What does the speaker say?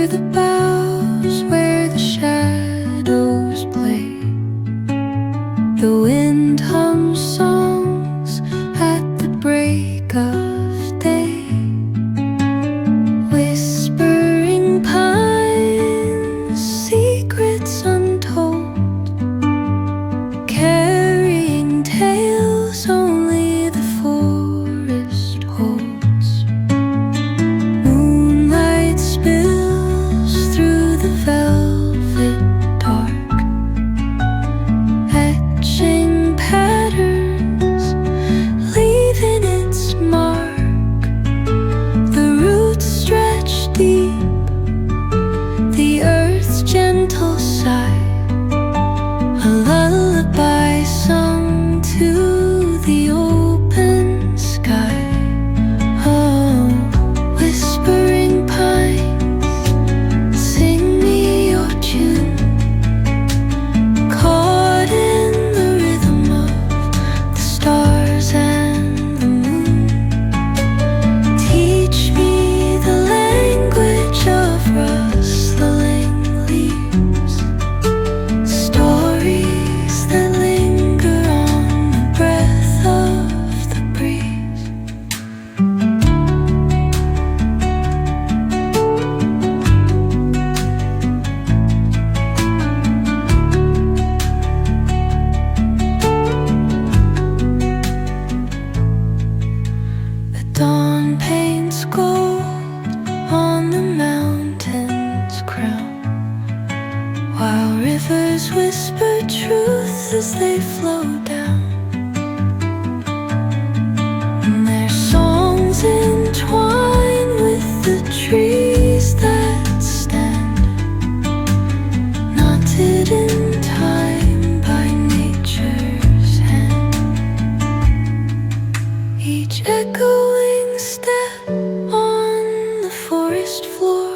under the boughs where the shadows play. The wind hums songs at the break of day. Whispering pines, secrets untold, carrying tales only the forest holds. Moonlight spills through the velvet dark, etching patterns, leaving its mark. The roots stretch deep, the earth's gentle sigh, a lullaby sung to the open sky. Oh, whispering pines, sing me your tune, caught in the rhythm of the stars and the moon. Teach me the language of rustling leaves, stories that linger on the breath of the breeze. The dawn paints gold on the mountain's crown, while rivers whisper truth as they flow down. And their songs entwine with the trees that stand, knotted in time by nature's hand. Each echoing step on the forest floor